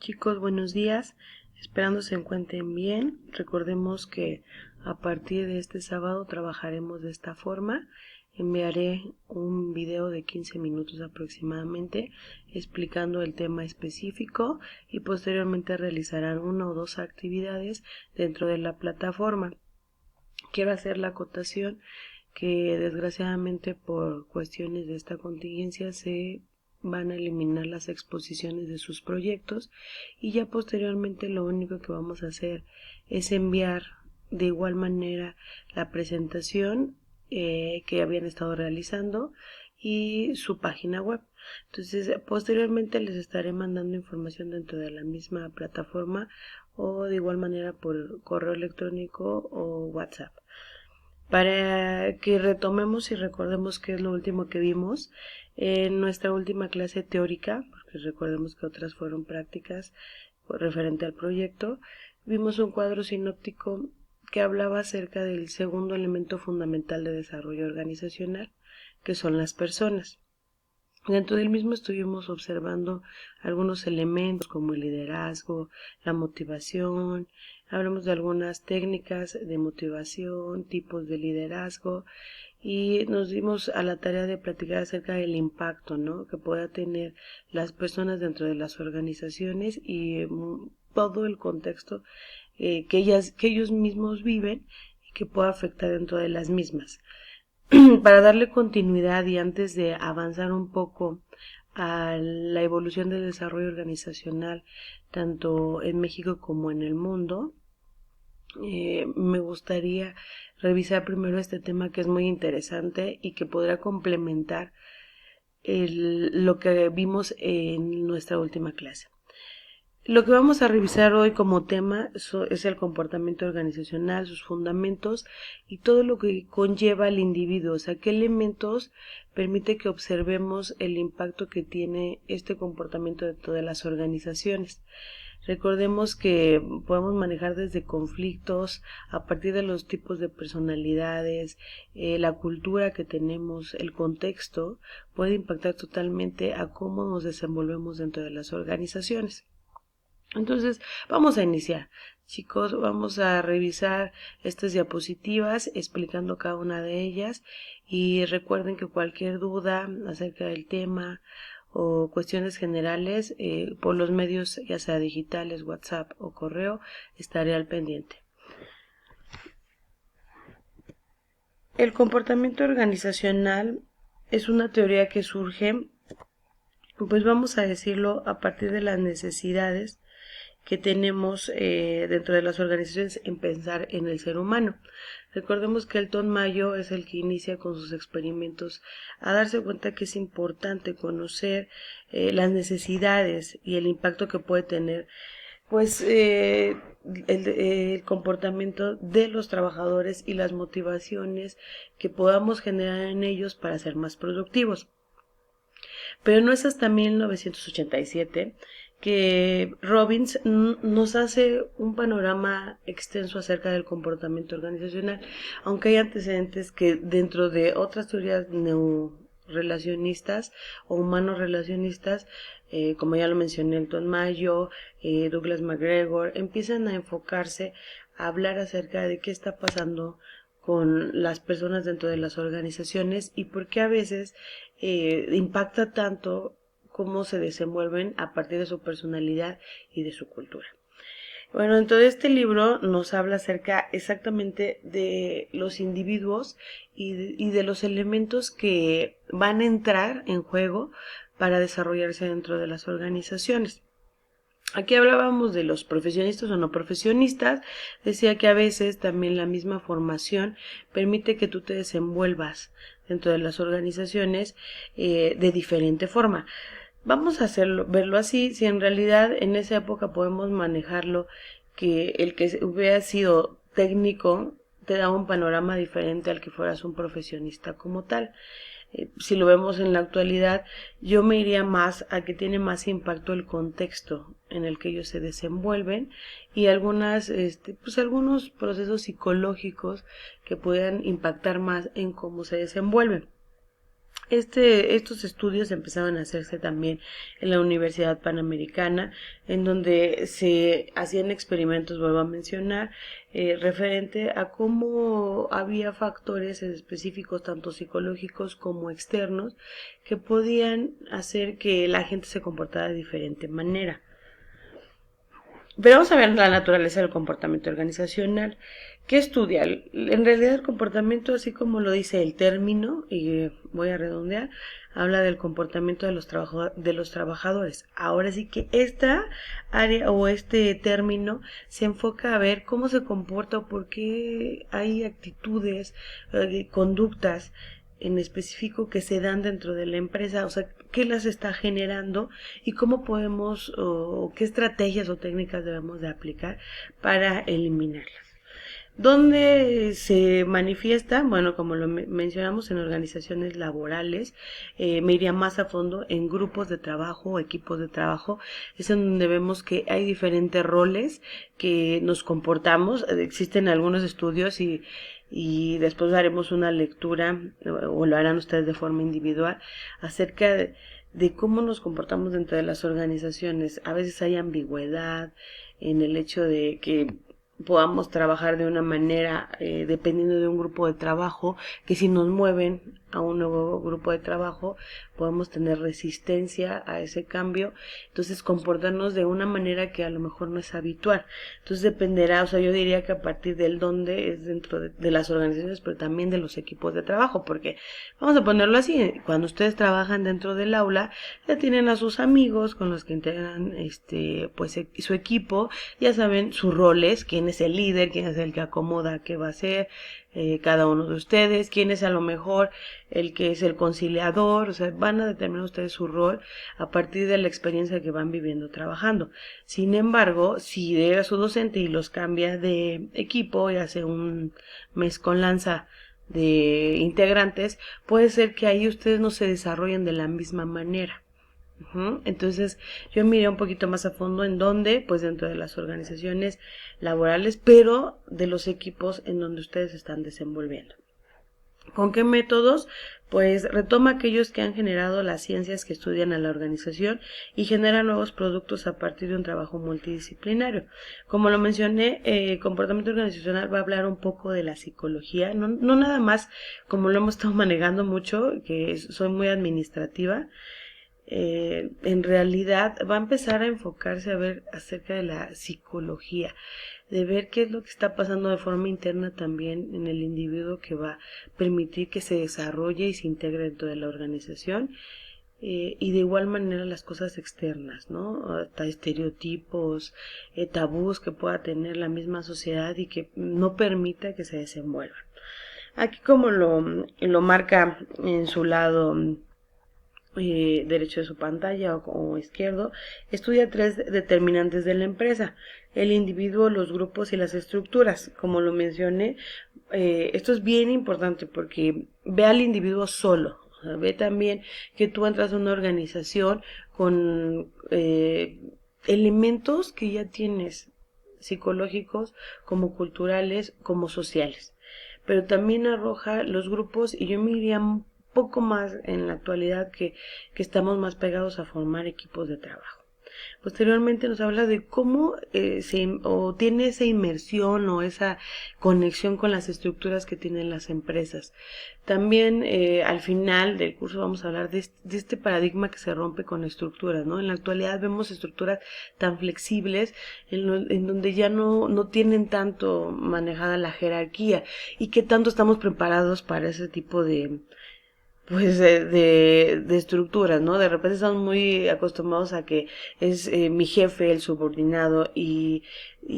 Chicos, buenos días. Esperando se encuentren bien. Recordemos que a partir de este sábado trabajaremos de esta forma. Enviaré un video de 15 minutos aproximadamente explicando el tema específico y posteriormente realizarán una o dos actividades dentro de la plataforma. Quiero hacer la acotación que desgraciadamente por cuestiones de esta contingencia se van a eliminar las exposiciones de sus proyectos y ya posteriormente lo único que vamos a hacer es enviar de igual manera la presentación que habían estado realizando y su página web. Entonces posteriormente les estaré mandando información dentro de la misma plataforma o de igual manera por correo electrónico o WhatsApp, para que retomemos y recordemos qué es lo último que vimos en nuestra última clase teórica, porque recordemos que otras fueron prácticas referente al proyecto. Vimos un cuadro sinóptico que hablaba acerca del segundo elemento fundamental de desarrollo organizacional, que son las personas. Dentro del mismo estuvimos observando algunos elementos como el liderazgo, la motivación, hablamos de algunas técnicas de motivación, tipos de liderazgo y nos dimos a la tarea de platicar acerca del impacto, ¿no?, que pueda tener las personas dentro de las organizaciones y todo el contexto que ellos mismos viven y que pueda afectar dentro de las mismas. Para darle continuidad y antes de avanzar un poco a la evolución del desarrollo organizacional tanto en México como en el mundo, me gustaría revisar primero este tema que es muy interesante y que podrá complementar lo que vimos en nuestra última clase. Lo que vamos a revisar hoy como tema es el comportamiento organizacional, sus fundamentos y todo lo que conlleva al individuo, o sea, qué elementos permite que observemos el impacto que tiene este comportamiento dentro de las organizaciones. Recordemos que podemos manejar desde conflictos a partir de los tipos de personalidades, la cultura que tenemos, el contexto, puede impactar totalmente a cómo nos desenvolvemos dentro de las organizaciones. Entonces, vamos a iniciar. Chicos, vamos a revisar estas diapositivas explicando cada una de ellas y recuerden que cualquier duda acerca del tema o cuestiones generales por los medios ya sea digitales, WhatsApp o correo, estaré al pendiente. El comportamiento organizacional es una teoría que surge, pues vamos a decirlo, a partir de las necesidades que tenemos dentro de las organizaciones en pensar en el ser humano. Recordemos que Elton Mayo es el que inicia con sus experimentos a darse cuenta que es importante conocer las necesidades y el impacto que puede tener pues el comportamiento de los trabajadores y las motivaciones que podamos generar en ellos para ser más productivos. Pero no es hasta 1987 que Robbins nos hace un panorama extenso acerca del comportamiento organizacional, aunque hay antecedentes que dentro de otras teorías neorelacionistas o humano-relacionistas, como ya lo mencioné, Elton Mayo, Douglas McGregor, empiezan a enfocarse a hablar acerca de qué está pasando con las personas dentro de las organizaciones y por qué a veces impacta tanto cómo se desenvuelven a partir de su personalidad y de su cultura. Bueno, entonces este libro nos habla acerca exactamente de los individuos y de los elementos que van a entrar en juego para desarrollarse dentro de las organizaciones. Aquí hablábamos de los profesionistas o no profesionistas, decía que a veces también la misma formación permite que tú te desenvuelvas dentro de las organizaciones de diferente forma. Vamos a verlo así, si en realidad en esa época podemos manejarlo, que el que hubiera sido técnico te da un panorama diferente al que fueras un profesionista como tal. Si lo vemos en la actualidad, yo me iría más a que tiene más impacto el contexto en el que ellos se desenvuelven y algunos procesos psicológicos que puedan impactar más en cómo se desenvuelven. Estos estudios empezaron a hacerse también en la Universidad Panamericana, en donde se hacían experimentos, vuelvo a mencionar, referente a cómo había factores específicos, tanto psicológicos como externos, que podían hacer que la gente se comportara de diferente manera. Pero vamos a ver la naturaleza del comportamiento organizacional. ¿Qué estudia? En realidad el comportamiento, así como lo dice el término, y voy a redondear, habla del comportamiento de los trabajadores. Ahora sí que esta área o este término se enfoca a ver cómo se comporta o por qué hay actitudes, conductas en específico que se dan dentro de la empresa, o sea, qué las está generando y cómo podemos o qué estrategias o técnicas debemos de aplicar para eliminarlas. ¿Dónde se manifiesta? Bueno, como lo mencionamos, en organizaciones laborales, me iría más a fondo en grupos de trabajo o equipos de trabajo, es en donde vemos que hay diferentes roles que nos comportamos, existen algunos estudios y después haremos una lectura, o lo harán ustedes de forma individual, acerca de cómo nos comportamos dentro de las organizaciones. A veces hay ambigüedad en el hecho de que podamos trabajar de una manera dependiendo de un grupo de trabajo, que si nos mueven a un nuevo grupo de trabajo podemos tener resistencia a ese cambio, entonces comportarnos de una manera que a lo mejor no es habitual. Entonces dependerá, o sea, yo diría que a partir del dónde es dentro de las organizaciones, pero también de los equipos de trabajo, porque vamos a ponerlo así, cuando ustedes trabajan dentro del aula, ya tienen a sus amigos con los que integran pues su equipo, ya saben sus roles, quién es el líder, quién es el que acomoda qué va a hacer cada uno de ustedes, quién es a lo mejor el que es el conciliador, o sea, van a determinar ustedes su rol a partir de la experiencia que van viviendo trabajando. Sin embargo, si llega su docente y los cambia de equipo y hace un mezcolanza de integrantes, puede ser que ahí ustedes no se desarrollen de la misma manera. Entonces yo miré un poquito más a fondo en dónde, pues dentro de las organizaciones laborales, pero de los equipos en donde ustedes están desenvolviendo. ¿Con qué métodos? Pues retoma aquellos que han generado las ciencias que estudian a la organización y generan nuevos productos a partir de un trabajo multidisciplinario. Como lo mencioné, comportamiento organizacional va a hablar un poco de la psicología, no nada más como lo hemos estado manejando mucho, que soy muy administrativa. En realidad va a empezar a enfocarse a ver acerca de la psicología, de ver qué es lo que está pasando de forma interna también en el individuo que va a permitir que se desarrolle y se integre dentro de la organización. Y de igual manera las cosas externas, ¿no? Hasta estereotipos, tabús que pueda tener la misma sociedad y que no permita que se desenvuelvan. Aquí como lo marca en su lado derecho de su pantalla o izquierdo, estudia 3 determinantes de la empresa: el individuo, los grupos y las estructuras. Como lo mencioné, esto es bien importante porque ve al individuo solo. O sea, ve también que tú entras a una organización con elementos que ya tienes, psicológicos, como culturales, como sociales. Pero también arroja los grupos, y yo me iría poco más en la actualidad que estamos más pegados a formar equipos de trabajo. Posteriormente nos habla de cómo tiene esa inmersión o esa conexión con las estructuras que tienen las empresas. También al final del curso vamos a hablar de este paradigma que se rompe con estructuras, ¿no? En la actualidad vemos estructuras tan flexibles en donde ya no tienen tanto manejada la jerarquía y que tanto estamos preparados para ese tipo de pues de estructuras, ¿no? De repente estamos muy acostumbrados a que es mi jefe, el subordinado, y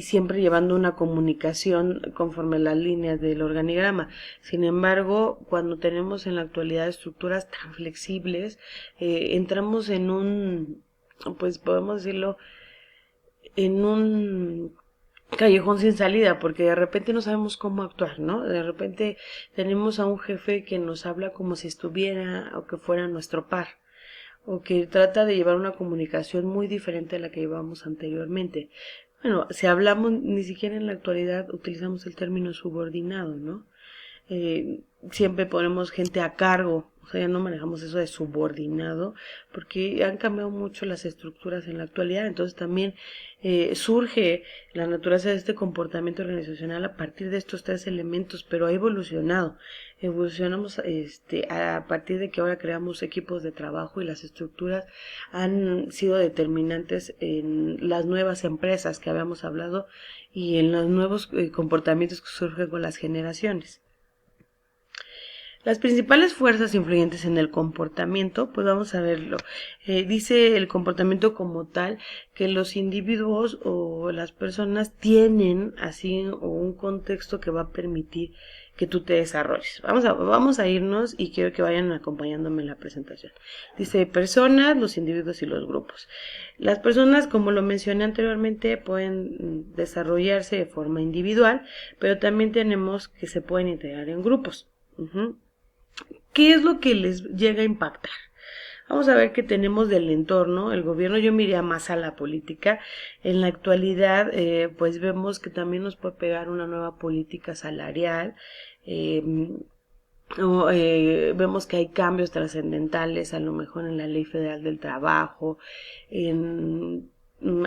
siempre llevando una comunicación conforme a las líneas del organigrama. Sin embargo, cuando tenemos en la actualidad estructuras tan flexibles, entramos en pues podemos decirlo, en un callejón sin salida, porque de repente no sabemos cómo actuar, ¿no? De repente tenemos a un jefe que nos habla como si estuviera o que fuera nuestro par, o que trata de llevar una comunicación muy diferente a la que llevábamos anteriormente. Bueno, si hablamos, ni siquiera en la actualidad utilizamos el término subordinado, ¿no? siempre ponemos gente a cargo, o sea, ya no manejamos eso de subordinado, porque han cambiado mucho las estructuras en la actualidad, entonces también surge la naturaleza de este comportamiento organizacional a partir de estos tres elementos, pero ha evolucionado. Evolucionamos a partir de que ahora creamos equipos de trabajo y las estructuras han sido determinantes en las nuevas empresas que habíamos hablado y en los nuevos comportamientos que surgen con las generaciones. Las principales fuerzas influyentes en el comportamiento, pues vamos a verlo. Dice el comportamiento como tal que los individuos o las personas tienen así o un contexto que va a permitir que tú te desarrolles. Vamos a irnos y quiero que vayan acompañándome en la presentación. Dice personas, los individuos y los grupos. Las personas, como lo mencioné anteriormente, pueden desarrollarse de forma individual, pero también tenemos que se pueden integrar en grupos. ¿Qué es lo que les llega a impactar? Vamos a ver que tenemos del entorno, el gobierno, yo me iría más a la política. En la actualidad, pues vemos que también nos puede pegar una nueva política salarial. Vemos que hay cambios trascendentales, a lo mejor en la Ley Federal del Trabajo,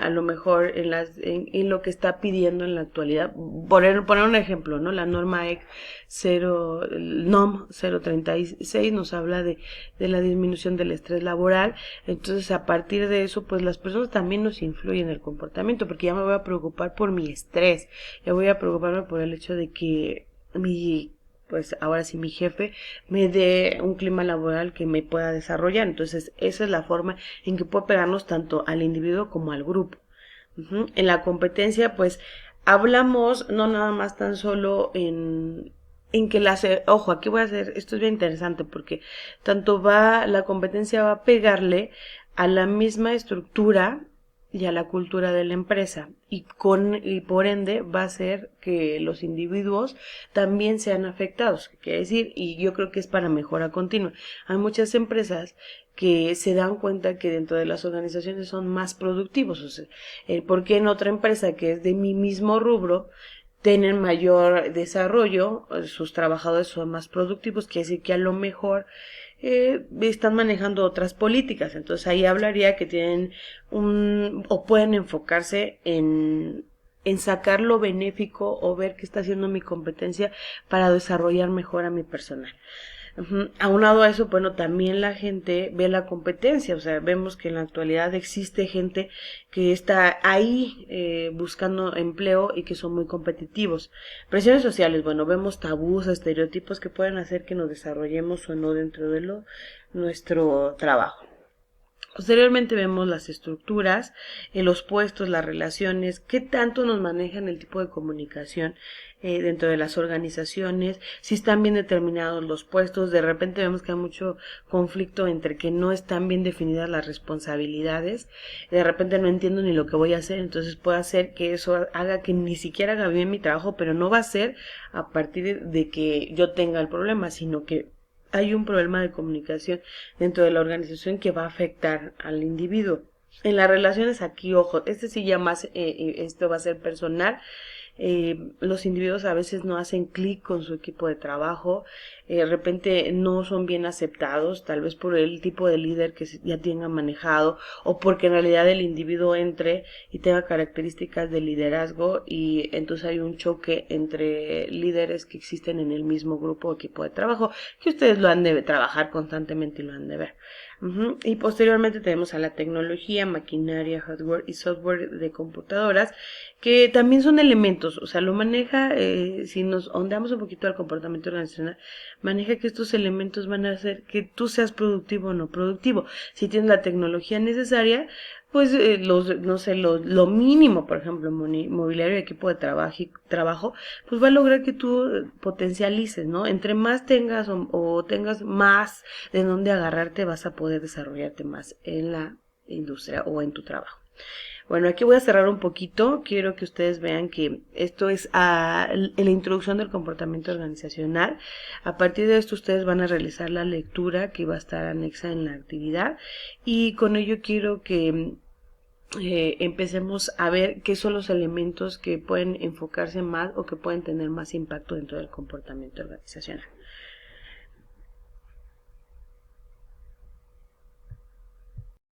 a lo mejor en lo que está pidiendo en la actualidad. Poner un ejemplo, ¿no? La norma EC 036 nos habla de la disminución del estrés laboral. Entonces, a partir de eso, pues las personas también nos influyen en el comportamiento, porque ya me voy a preocupar por mi estrés, ya voy a preocuparme por el hecho de que pues ahora sí mi jefe me dé un clima laboral que me pueda desarrollar. Entonces esa es la forma en que puede pegarnos tanto al individuo como al grupo. En la competencia pues hablamos no nada más tan solo en que ojo, aquí voy a hacer, esto es bien interesante porque tanto la competencia va a pegarle a la misma estructura y a la cultura de la empresa y por ende va a hacer que los individuos también sean afectados, quiere decir, y yo creo que es para mejora continua. Hay muchas empresas que se dan cuenta que dentro de las organizaciones son más productivos, o sea, porque en otra empresa que es de mi mismo rubro tienen mayor desarrollo, sus trabajadores son más productivos, quiere decir que a lo mejor están manejando otras políticas. Entonces ahí hablaría que tienen o pueden enfocarse en sacar lo benéfico o ver qué está haciendo mi competencia para desarrollar mejor a mi personal. Aunado a eso, bueno, también la gente ve la competencia, o sea, vemos que en la actualidad existe gente que está ahí buscando empleo y que son muy competitivos. Presiones sociales, bueno, vemos tabús, estereotipos que pueden hacer que nos desarrollemos o no dentro de nuestro trabajo. Posteriormente vemos las estructuras, los puestos, las relaciones, qué tanto nos manejan el tipo de comunicación dentro de las organizaciones, si están bien determinados los puestos. De repente vemos que hay mucho conflicto entre que no están bien definidas las responsabilidades, de repente no entiendo ni lo que voy a hacer, entonces puede hacer que eso haga que ni siquiera haga bien mi trabajo, pero no va a ser a partir de que yo tenga el problema, sino que hay un problema de comunicación dentro de la organización que va a afectar al individuo. En las relaciones aquí, ojo, sí ya más, esto va a ser personal. Los individuos a veces no hacen clic con su equipo de trabajo, de repente no son bien aceptados, tal vez por el tipo de líder que ya tengan manejado o porque en realidad el individuo entre y tenga características de liderazgo y entonces hay un choque entre líderes que existen en el mismo grupo o equipo de trabajo, que ustedes lo han de trabajar constantemente y lo han de ver. Y posteriormente tenemos a la tecnología, maquinaria, hardware y software de computadoras, que también son elementos, o sea, lo maneja, si nos ondeamos un poquito al comportamiento organizacional, maneja que estos elementos van a hacer que tú seas productivo o no productivo. Si tienes la tecnología necesaria, pues lo mínimo, por ejemplo, mobiliario y equipo de trabajo, pues va a lograr que tú potencialices, ¿no? Entre más tengas o tengas más de dónde agarrarte, vas a poder desarrollarte más en la industria o en tu trabajo. Bueno, aquí voy a cerrar un poquito. Quiero que ustedes vean que esto es la introducción del comportamiento organizacional. A partir de esto ustedes van a realizar la lectura que va a estar anexa en la actividad y con ello quiero que empecemos a ver qué son los elementos que pueden enfocarse más o que pueden tener más impacto dentro del comportamiento organizacional.